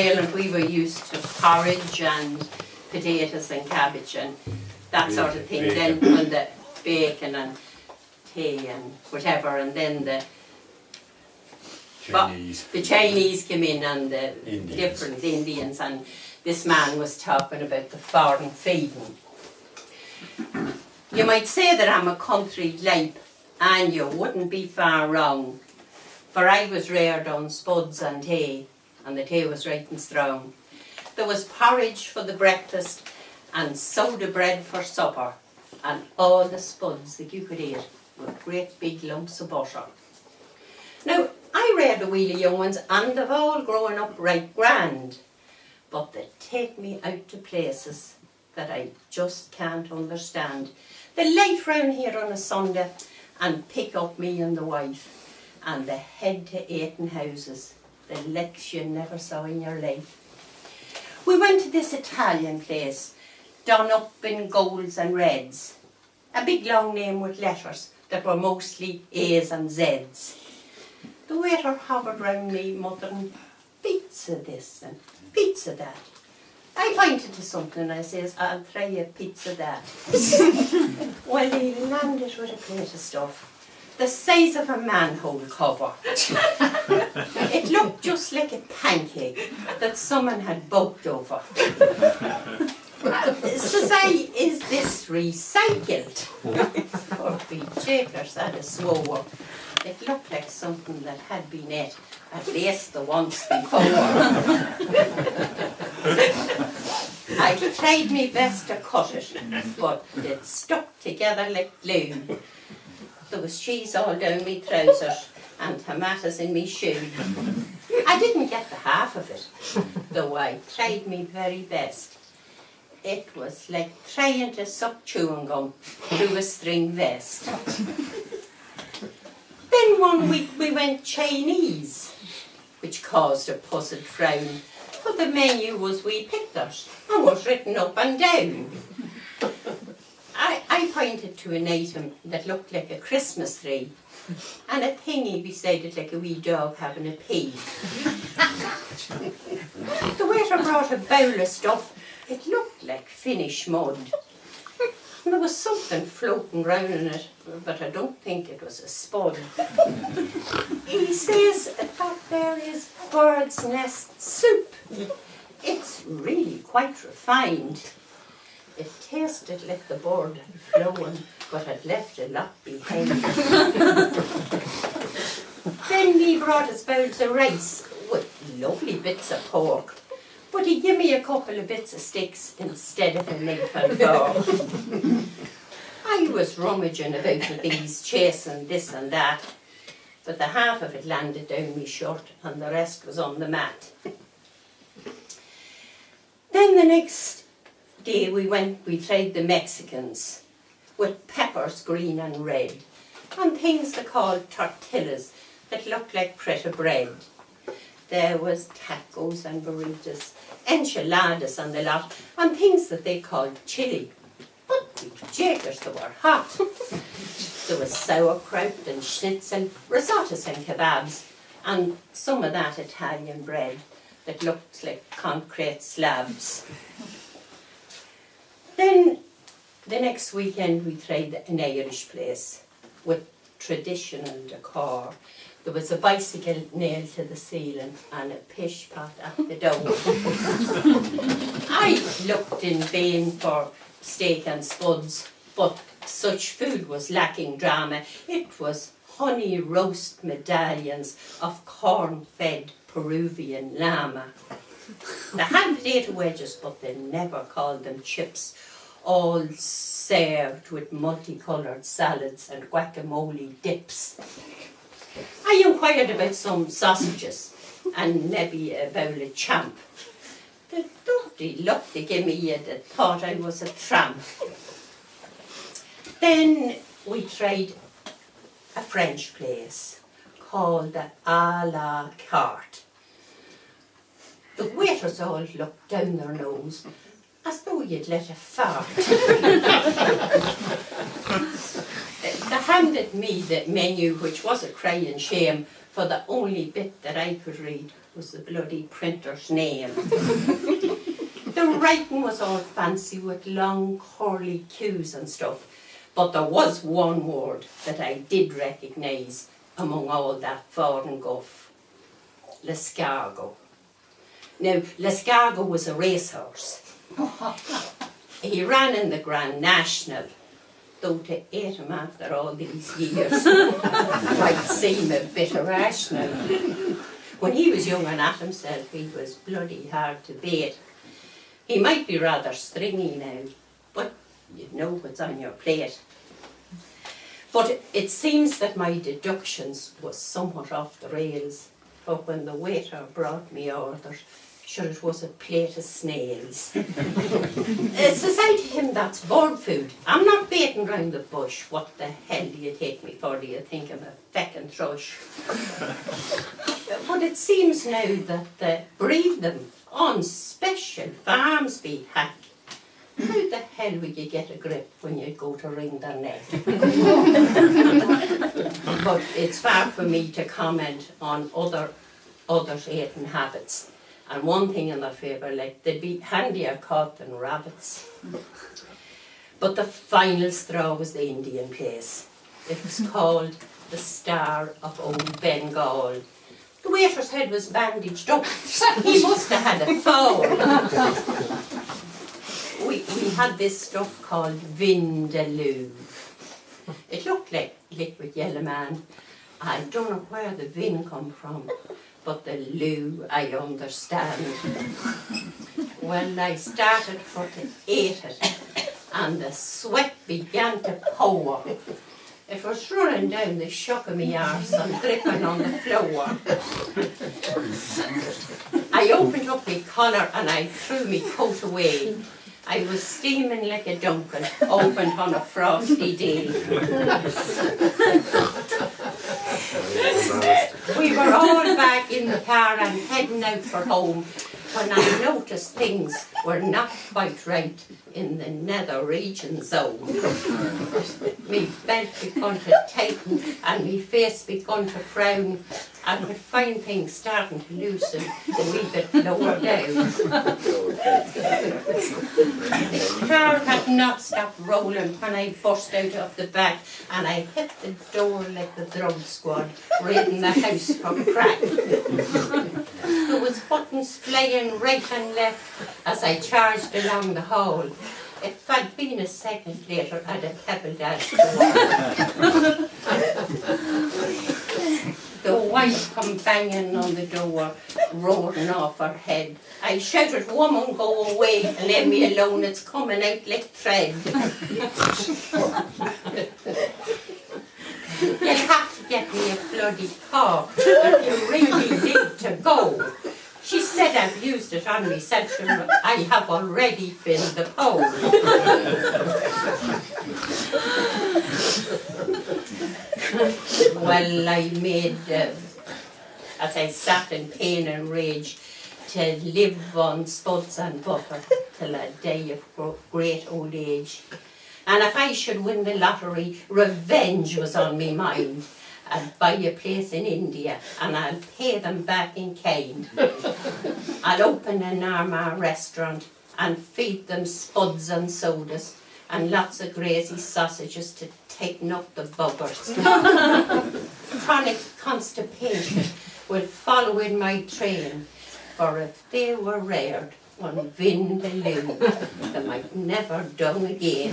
Ireland we were used to porridge and potatoes and cabbage and that sort of thing. Then when the bacon and tea and whatever, and then the Chinese came in and the different Indians, and this man was talking about the foreign feeding. You might say that I'm a country lipe, and you wouldn't be far wrong, for I was reared on spuds and tea, and the tea was right and strong. There was porridge for the breakfast and soda bread for supper, and all the spuds that you could eat with great big lumps of butter. Now, I reared a wheel of young ones, and they've all grown up right grand, but they take me out to places that I just can't understand. They light round here on a Sunday and pick up me and the wife, and they head to eating houses, the likes you never saw in your life. We went to this Italian place, done up in golds and reds, a big long name with letters that were mostly A's and Z's. The waiter hovered round me muttering, pizza this and pizza that. I pointed to something and I says, I'll try a pizza that. Well, he landed with a plate of stuff the size of a manhole cover. It looked just like a pancake that someone had bulked over. Says I, is this recycled? For be jakers, that is swore. It looked like something that had been ate at least the once before. I tried my best to cut it, but it stuck together like glue. There was cheese all down me trousers and tomatoes in me shoe. I didn't get the half of it, though I tried my very best. It was like trying to suck chewing gum through a string vest. Then one week we went Chinese, which caused a puzzled frown, for the menu was wee pictures and was written up and down. I pointed to an item that looked like a Christmas tree and a thingy beside it like a wee dog having a pee. The waiter brought a bowl of stuff. It looked like Finnish mud. There was something floating round in it, but I don't think it was a spud. He says that there is bird's nest soup. It's really quite refined. It tasted like the bird had flown, but had left a lot behind. Then he brought us bowls of rice with lovely bits of pork, but he gave me a couple of bits of sticks instead of a knife and fork. I was rummaging about with these, chasing this and that, but the half of it landed down me shirt and the rest was on the mat. Then the next day we tried the Mexicans with peppers green and red and things they called tortillas that looked like pita bread. There was tacos and burritos, enchiladas and the lot, and things that they called chili. But the jakers, they were hot. There was sauerkraut and schnitzel, risottos and kebabs, and some of that Italian bread that looked like concrete slabs. Then the next weekend we tried an Irish place with traditional decor. There was a bicycle nailed to the ceiling and a pish pot at the door. I looked in vain for steak and spuds, but such food was lacking drama. It was honey roast medallions of corn-fed Peruvian llama. They had potato wedges, but they never called them chips, all served with multicoloured salads and guacamole dips. I inquired about some sausages and maybe a bowl of champ. The dirty look they gave me, they thought I was a tramp. Then we tried a French place called the a la carte. The waiters all looked down their nose as though you'd let a fart. They handed me the menu, which was a crying shame, for the only bit that I could read was the bloody printer's name. The writing was all fancy with long curly Q's and stuff, but there was one word that I did recognise among all that foreign guff: l'escargot. Now, l'escargot was a racehorse. He ran in the Grand National, though to eat him after all these years might seem a bit irrational. When he was young and at himself, he was bloody hard to beat. He might be rather stringy now, but you'd know what's on your plate. But it seems that my deductions was somewhat off the rails, for when the waiter brought me orders, sure it was a plate of snails. Says I to him, that's bird food. I'm not beating round the bush. What the hell do you take me for? Do you think I'm a feckin' thrush? But it seems now that they breed them on special farms, be hack. How the hell would you get a grip when you go to wring their neck? But it's far for me to comment on others' eating habits. And one thing in their favour, like, they'd be handier caught than rabbits. But the final straw was the Indian place. It was called the Star of Old Bengal. The waiter's head was bandaged up. He must have had a fall. We had this stuff called vindaloo. It looked like liquid yellow man. I don't know where the vin come from, but the loo I understand. When I started for to eat it, and the sweat began to pour. It was running down the shock of me arse and dripping on the floor. I opened up my collar and I threw my coat away. I was steaming like a Duncan, opened on a frosty day. We were all back in the car and heading out for home when I noticed things were not quite right in the nether region zone. Me belt begun to tighten and me face begun to frown. I could find things starting to loosen a wee bit lower down. The car had not stopped rolling when I burst out of the back and I hit the door like the drug squad, raiding the house for crack. There was buttons flying right and left as I charged along the hall. If I'd been a second later, I'd have pebbled at the The wife come banging on the door, roaring off her head. I shouted, woman, go away and leave me alone, it's coming out like thread. You'll have to get me a bloody car if you really need to go. She said I've used it on reception, but I have already filled the pole. Well, I made, as I sat in pain and rage, to live on spuds and butter till a day of great old age. And if I should win the lottery, revenge was on me mind. I'd buy a place in India and I'll pay them back in kind. I'll open an Armour restaurant and feed them spuds and sodas and lots of grazy sausages to tighten up the buggers. Chronic constipation will follow in my train, for if they were reared on vindaloo, they might never dung again.